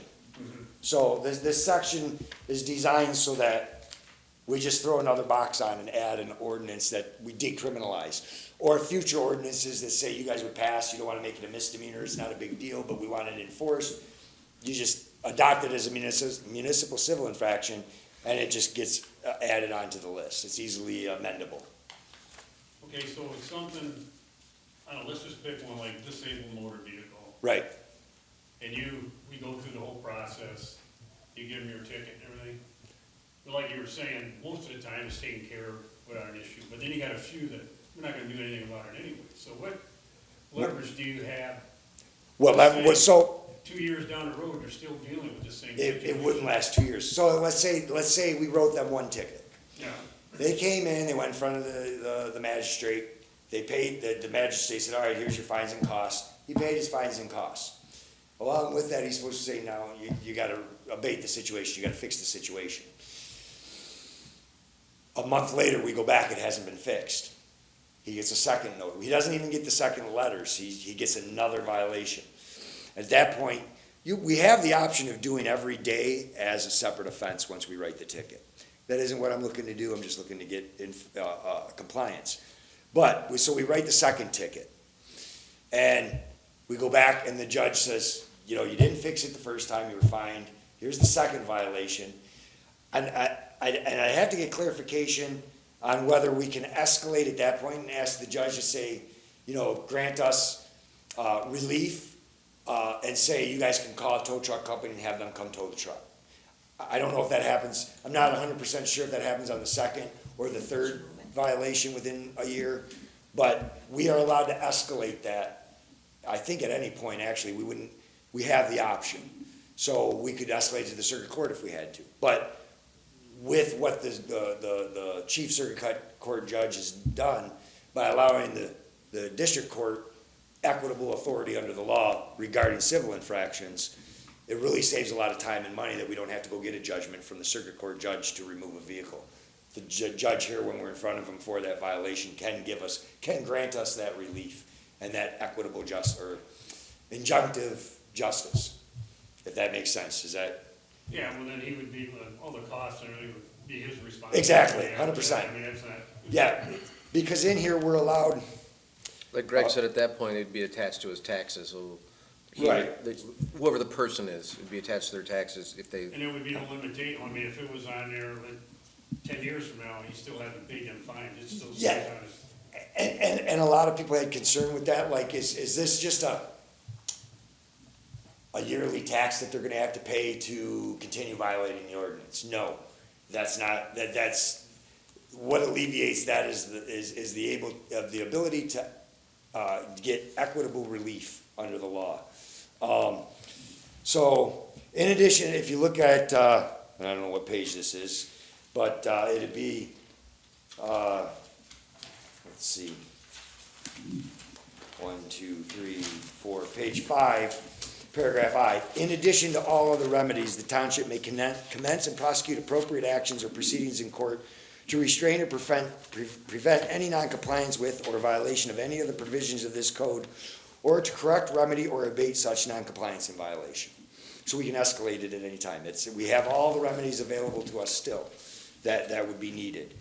So this section is designed so that we just throw another box on and add an ordinance that we decriminalize. Or future ordinances that say you guys would pass, you don't wanna make it a misdemeanor, it's not a big deal, but we want it enforced. You just adopt it as a municipal civil infraction, and it just gets added onto the list. It's easily amendable. Okay, so it's something, I don't know, let's just pick one like disabled motor vehicle. Right, And we go through the whole process, you give them your ticket and everything. But like you were saying, most of the time it's taken care of without an issue, but then you got a few that we're not gonna do anything about it anyway. So what leverage do you have? well, that was, so, 2 years down the road, you're still dealing with the same it situation. wouldn't last 2 years. So let's say we wrote them one ticket. Yeah, They came in, they went in front of the magistrate, they paid, the magistrate said, all right, here's your fines and costs. He paid his fines and costs. Along with that, he's supposed to say, now, you gotta abate the situation, you gotta fix the situation. A month later, we go back, it hasn't been fixed. He gets a second note. He doesn't even get the second letters, he gets another violation. At that point, we have the option of doing every day as a separate offense once we write the ticket. That isn't what I'm looking to do, I'm just looking to get in, compliance. But, so we write the second ticket. And we go back and the judge says, you know, you didn't fix it the first time, you were fined, here's the second violation. And I have to get clarification on whether we can escalate at that point and ask the judge to say, you know, grant us, relief, and say, you guys can call a tow truck company and have them come tow the truck. I don't know if that happens, I'm not 100% sure if that happens on the second or the third violation within a year, but we are allowed to escalate that. I think at any point, actually, we have the option. So we could escalate to the circuit court if we had to. But with what the chief circuit court judge has done, by allowing the district court equitable authority under the law regarding civil infractions, it really saves a lot of time and money that we don't have to go get a judgment from the circuit court judge to remove a vehicle. The judge here, when we're in front of him for that violation, can grant us that relief and that equitable or injunctive justice, if that makes sense. Is that? yeah, well then he would be, all the costs and everything would be his responsibility. Exactly, 100%. I mean, that's not. Yeah, because in here, we're allowed, Like Greg said, at that point, it'd be attached to his taxes, so Right. whoever the person is, it'd be attached to their taxes if they, And it would be no limitation, I mean, if it was on there, like, 10 years from now, he still hasn't paid them fines, it still stays Yeah. on his. and a lot of people had concern with that, like, is this just a yearly tax that they're gonna have to pay to continue violating the ordinance? No, that's not, that's, what alleviates that is the ability to, get equitable relief under the law. So, in addition, if you look at, I don't know what page this is, but, it'd be, let's see. 1, 2, 3, 4, page 5, paragraph I. In addition to all other remedies, the township may commence and prosecute appropriate actions or proceedings in court to restrain or prevent any noncompliance with or violation of any of the provisions of this code, or to correct, remedy, or abate such noncompliance and violation. So we can escalate it at any time. We have all the remedies available to us still that would be needed.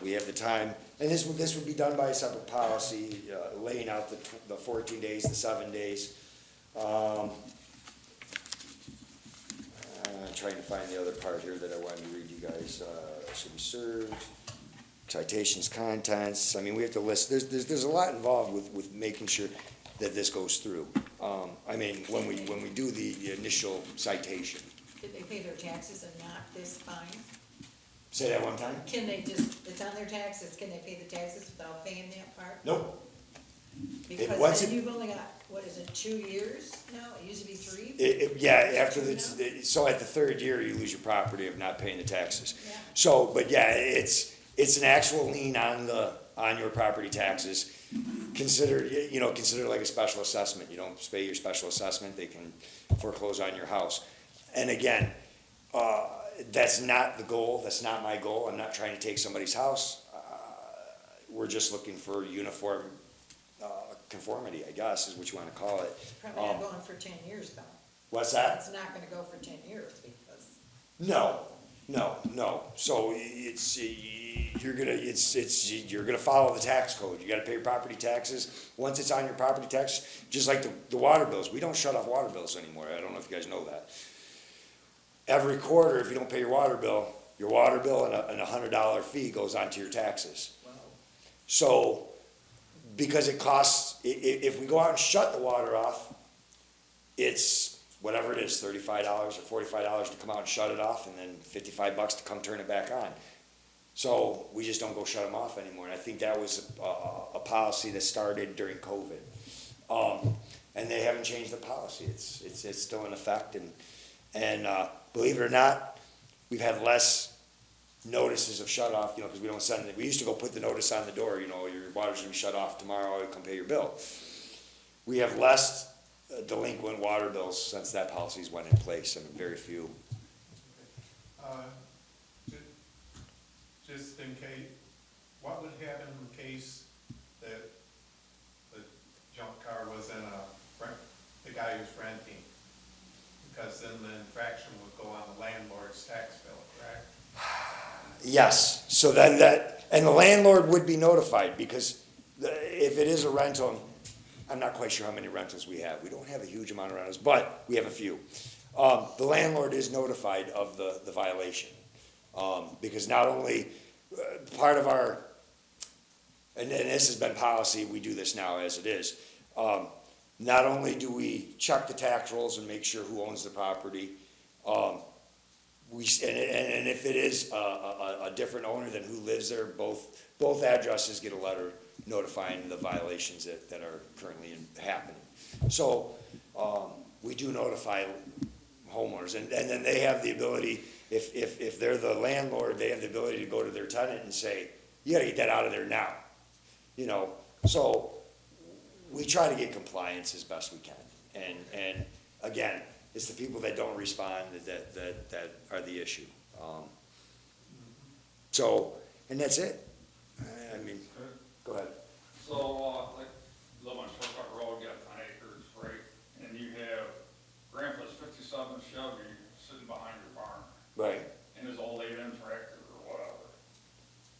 We have the time, and this would be done by a separate policy, laying out the 14 days, the 7 days. Trying to find the other part here that I wanted to read you guys. Should be served, citations, contents. I mean, we have to list. There's a lot involved with making sure that this goes through. I mean, when we do the initial citation. Did they pay their taxes and not this fine? Say that one time. Can they just, it's on their taxes, can they pay the taxes without paying that part? Nope. Because once then it- you've only got, what is it, 2 years now? It used to be 3? Yeah, after so at the third year, you lose your property of not paying the taxes. Yeah. So, but yeah, it's an actual lien on your property taxes. Consider like a special assessment. You don't pay your special assessment, they can foreclose on your house. And again, that's not the goal, that's not my goal. I'm not trying to take somebody's house. We're just looking for uniform conformity, I guess, is what you wanna call it. Probably not going for 10 years though. What's that? It's not gonna go for 10 years because, No. So you're gonna follow the tax code. You gotta pay your property taxes. Once it's on your property tax, just like the water bills, we don't shut off water bills anymore. I don't know if you guys know that. Every quarter, if you don't pay your water bill and a $100 fee goes onto your taxes. So, because it costs, if we go out and shut the water off, it's whatever it is, $35 or $45 to come out and shut it off, and then $55 to come turn it back on. So we just don't go shut them off anymore, and I think that was a policy that started during COVID. And they haven't changed the policy, it's still in effect, and believe it or not, we've had less notices of shut off, because we don't send it. We used to go put the notice on the door, your water's gonna be shut off tomorrow, come pay your bill. We have less delinquent water bills since that policy's went in place, and very few. Just in case, what would happen in case that the junk car was in the guy who's renting? Because then the infraction would go on the landlord's tax bill, correct? Yes, so then and the landlord would be notified, because if it is a rental, I'm not quite sure how many rentals we have. We don't have a huge amount of rentals, but we have a few. The landlord is notified of the violation. Because not only, part of our, and this has been policy, we do this now as it is, not only do we check the tax rolls and make sure who owns the property, and if it is a different owner than who lives there, both addresses get a letter notifying the violations that are currently happening. So, we do notify homeowners, and then they have the ability, if they're the landlord, they have the ability to go to their tenant and say, you gotta get that out of there now. So we try to get compliance as best we can. And again, it's the people that don't respond that are the issue. So, and that's it. I mean, go ahead. So, like, live on Shortcut Road, got 10 acres, right? And you have Grandpa's 57 Chevy sitting behind your barn. Right. And his old 8M tractor or whatever.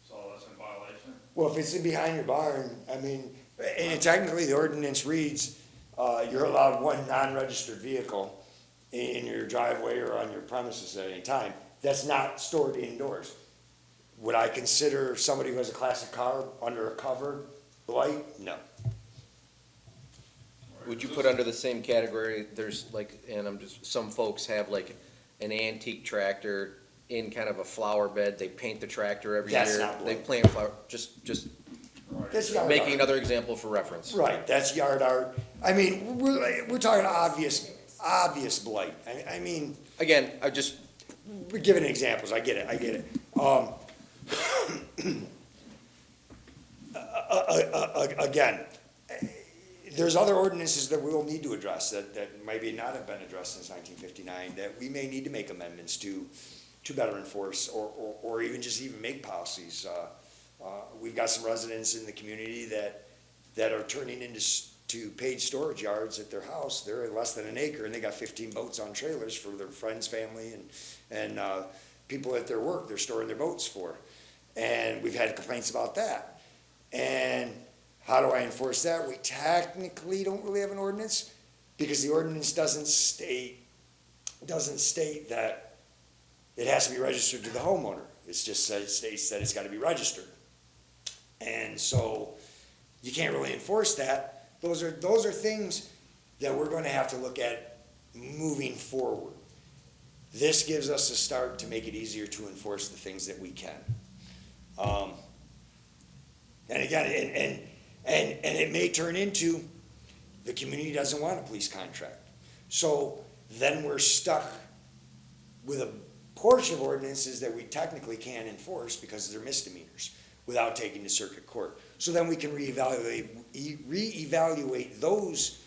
So that's in violation? Well, if it's in behind your barn, I mean, and technically the ordinance reads, you're allowed one non-registered vehicle in your driveway or on your premises at any time. That's not stored indoors. Would I consider somebody who has a classic car under a covered blight? No. Would you put under the same category, there's like, some folks have like an antique tractor in kind of a flower bed, they paint the tractor every year. That's not They blight. plant flower, just That's yard making art. another example for reference. Right, that's yard art. I mean, we're talking obvious blight. I mean, Again, we're giving examples, I get it. Again, there's other ordinances that we will need to address that maybe not have been addressed since 1959, that we may need to make amendments to better enforce, or even just make policies. We've got some residents in the community that are turning into paid storage yards at their house. They're less than an acre, and they got 15 boats on trailers for their friends, family, and people at their work they're storing their boats for. And we've had complaints about that. And how do I enforce that? We technically don't really have an ordinance, because the ordinance doesn't state that it has to be registered to the homeowner. It just states that it's got to be registered. And so you can't really enforce that. Those are things that we're going to have to look at moving forward. This gives us a start to make it easier to enforce the things that we can. And again, and it may turn into the community doesn't want a police contract. So then we're stuck with a portion of ordinances that we technically can't enforce because they're misdemeanors without taking to circuit court. So then we can reevaluate those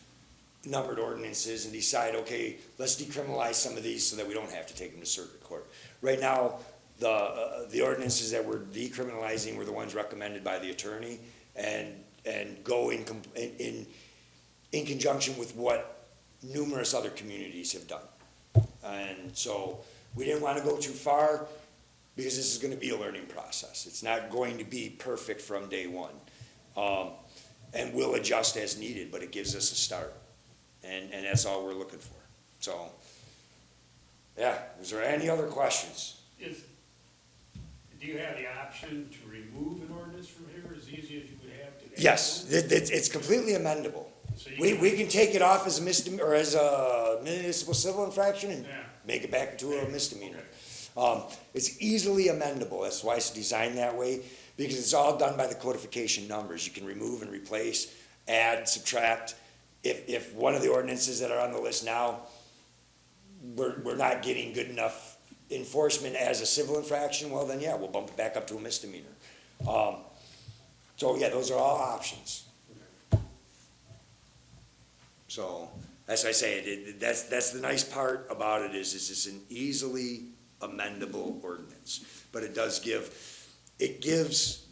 numbered ordinances and decide, okay, let's decriminalize some of these so that we don't have to take them to circuit court. Right now, the ordinances that we're decriminalizing were the ones recommended by the attorney and go in conjunction with what numerous other communities have done. And so we didn't want to go too far because this is going to be a learning process. It's not going to be perfect from day one. And we'll adjust as needed, but it gives us a start. And that's all we're looking for. So, yeah, is there any other questions? Do you have the option to remove an ordinance from here as easy as you would have to? add Yes, one? it's completely amendable. So you We can take it off as a misdemeanor, or as a municipal civil infraction and Yeah. make it back into a misdemeanor. Okay. It's easily amendable, that's why it's designed that way, because it's all done by the codification numbers. You can remove and replace, add, subtract. If one of the ordinances that are on the list now, we're not getting good enough enforcement as a civil infraction, well then, yeah, we'll bump it back up to a misdemeanor. So, yeah, those are all options. So, as I say, that's the nice part about it is it's an easily amendable ordinance. But it gives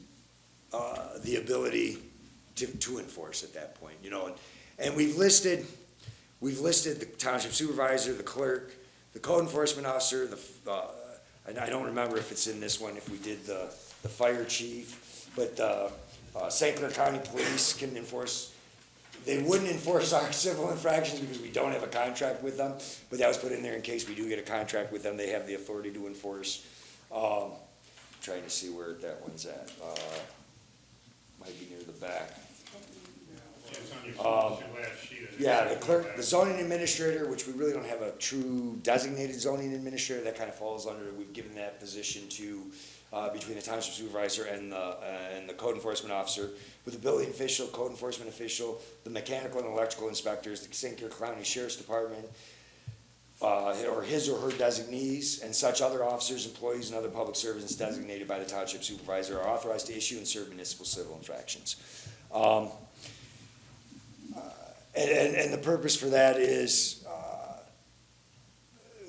the ability to enforce at that point, you know. And we've listed the township supervisor, the clerk, the code enforcement officer, I don't remember if it's in this one, if we did the fire chief, but St. Clair County Police can enforce. They wouldn't enforce our civil infractions because we don't have a contract with them, but that was put in there in case we do get a contract with them. They have the authority to enforce. Trying to see where that one's at. Might be near the back. Yeah, it's on your last sheet. Yeah, the clerk, the zoning administrator, which we really don't have a true designated zoning administrator, that kind of falls under, we've given that position to, between the township supervisor and the code enforcement officer, with the building official, code enforcement official, the mechanical and electrical inspectors, the St. Clair County Sheriff's Department, or his or her designees, and such other officers, employees, and other public servants designated by the township supervisor are authorized to issue and serve municipal civil infractions. And the purpose for that is,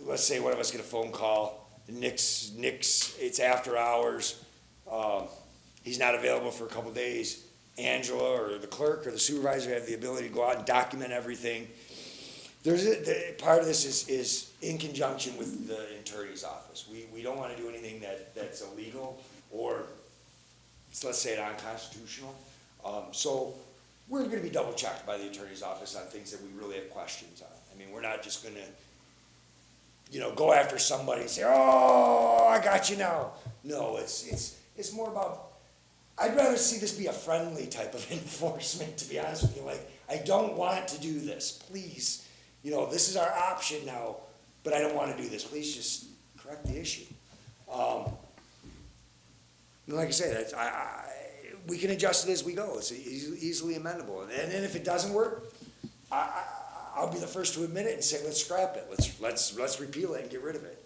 let's say one of us get a phone call, Nick's, it's after hours, he's not available for a couple days. Angela or the clerk or the supervisor have the ability to go out and document everything. Part of this is in conjunction with the attorney's office. We don't want to do anything that's illegal or, let's say, unconstitutional. So we're going to be double checked by the attorney's office on things that we really have questions on. I mean, we're not just going to, go after somebody and say, "Oh, I got you now." No, it's more about, I'd rather see this be a friendly type of enforcement, to be honest with you. Like, I don't want to do this. Please, this is our option now, but I don't want to do this. Please just correct the issue. And like I said, we can adjust it as we go. It's easily amendable. And then if it doesn't work, I'll be the first to admit it and say, let's scrap it. Let's repeal it and get rid of it.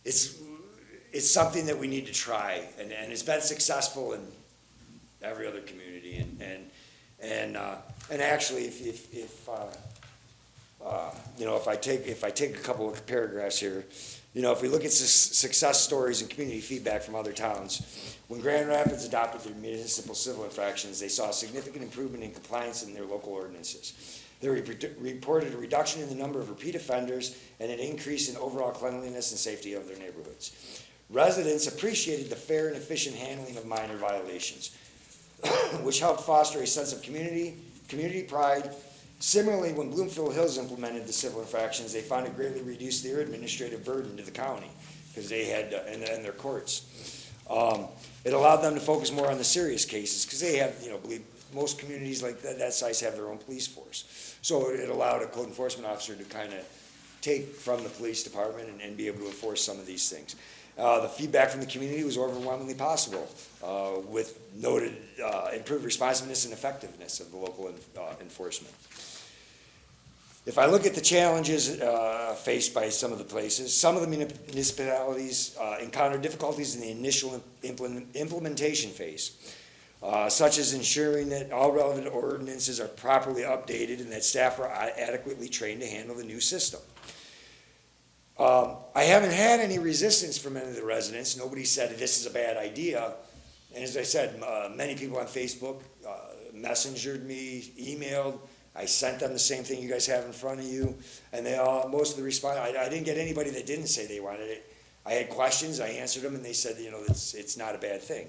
It's something that we need to try, and it's been successful in every other community. And actually, if I take a couple of paragraphs here, if we look at success stories and community feedback from other towns, when Grand Rapids adopted their municipal civil infractions, they saw a significant improvement in compliance in their local ordinances. They reported a reduction in the number of repeat offenders and an increase in overall cleanliness and safety of their neighborhoods. Residents appreciated the fair and efficient handling of minor violations, which helped foster a sense of community pride. Similarly, when Bloomfield Hills implemented the civil infractions, they found it greatly reduced their administrative burden to the county because they had, and their courts. It allowed them to focus more on the serious cases because they have, most communities like that size have their own police force. So it allowed a code enforcement officer to kind of take from the police department and be able to enforce some of these things. The feedback from the community was overwhelmingly positive, with noted improved responsiveness and effectiveness of the local enforcement. If I look at the challenges faced by some of the places, some of the municipalities encountered difficulties in the initial implementation phase, such as ensuring that all relevant ordinances are properly updated and that staff are adequately trained to handle the new system. I haven't had any resistance from any of the residents. Nobody said this is a bad idea. And as I said, many people on Facebook messengered me, emailed, I sent them the same thing you guys have in front of you, and they all, most of the response, I didn't get anybody that didn't say they wanted it. I had questions, I answered them, and they said, you know, it's not a bad thing.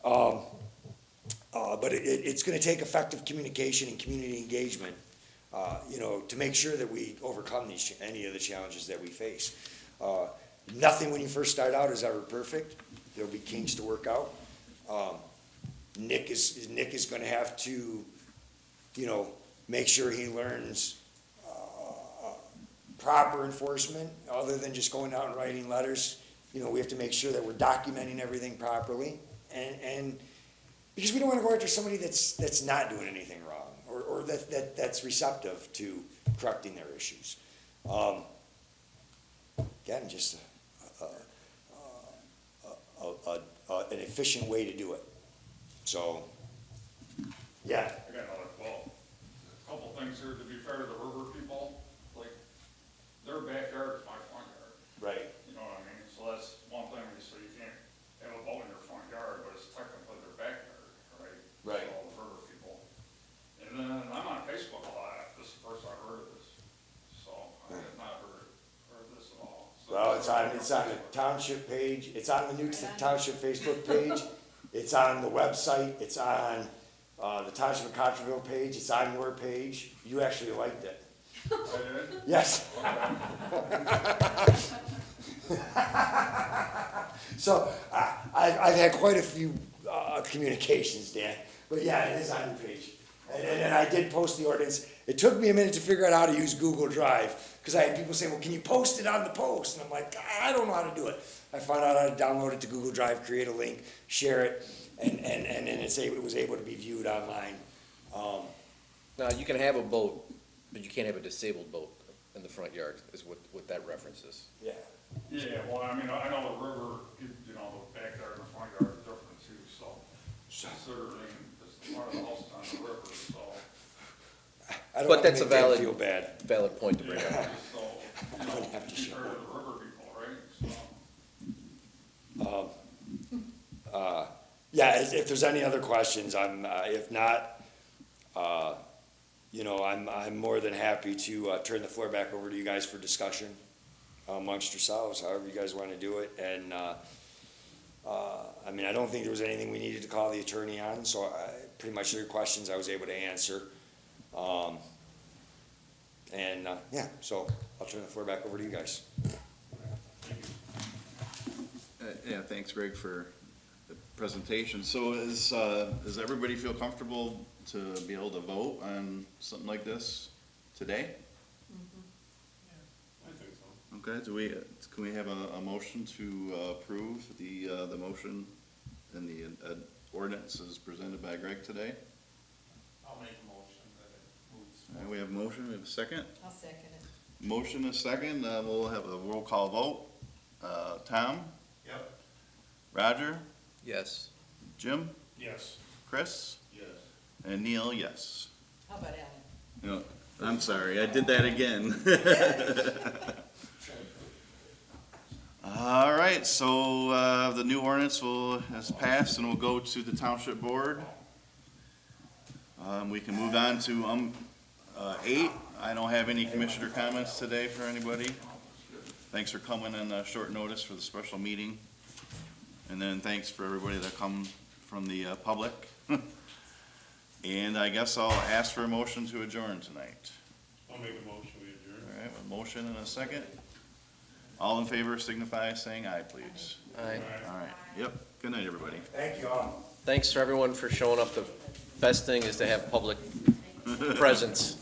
But it's gonna take effective communication and community engagement, you know, to make sure that we overcome any of the challenges that we face. Nothing when you first start out is ever perfect. There'll be kinks to work out. Nick is gonna have to, you know, make sure he learns proper enforcement, other than just going out and writing letters. You know, we have to make sure that we're documenting everything properly, and because we don't wanna go after somebody that's not doing anything wrong, or that's receptive to correcting their issues. Again, just an efficient way to do it. So, yeah. I got another, well, a couple things here, to be fair to the river people, like, their backyard is my front yard, Right. you know what I mean? So that's one thing, so you can't have a boat in your front yard, but it's technically their backyard, right? Right. So all the river people. And then I'm on Facebook a lot, this is the first I've heard of this, so I have not heard this at all. So Well, it's on the township page, it's on the new township Facebook page, it's on the website, it's on, the Township of Cottrellville page, it's on your page. You actually liked it. I did? Yes. So, I've had quite a few, communications, Dan, but yeah, it is on your page. And I did post the ordinance. It took me a minute to figure out how to use Google Drive, because I had people saying, well, can you post it on the post? And I'm like, I don't know how to do it. I found out how to download it to Google Drive, create a link, share it, and it was able to be viewed online. Now, you can have a boat, but you can't have a disabled boat in the front yard, is what that references. Yeah. Yeah, well, I mean, I know the river, you know, the backyard and the front yard are different too, so considering this part of the house is on the river, so. I don't But wanna that's a make them valid- feel bad. Valid point to bring up. Yeah, so, you know, have to be show fair to the river people, right? So. Yeah, if there's any other questions, if not, you know, I'm more than happy to, turn the floor back over to you guys for discussion amongst yourselves, however you guys wanna do it, and, I mean, I don't think there was anything we needed to call the attorney on, so pretty much your questions I was able to answer. Yeah, so I'll turn the floor back over to you guys. Yeah, thanks, Greg, for the presentation. So does everybody feel comfortable to be able to vote on something like this today? I think so. Okay, can we have a motion to approve the motion and the ordinance as presented by Greg today? I'll make a motion that it moves. All right, we have a motion, we have a second. I'll second it. Motion and a second, we'll have a roll call vote. Tom? Yep. Roger? Yes. Jim? Yes. Chris? Yes. And Neil, yes. How about Alan? No, I'm sorry, I did that again. All right, so the new ordinance has passed and will go to the township board. We can move on to 8. I don't have any commissioner comments today for anybody. Thanks for coming on short notice for the special meeting. And then thanks for everybody that come from the public. And I guess I'll ask for a motion to adjourn tonight. I'll make a motion, we adjourn. All right, a motion and a second. All in favor signify saying aye, please. Aye. All right, yep, good night, everybody. Thank you all. Thanks for everyone for showing up. The best thing is to have public presence.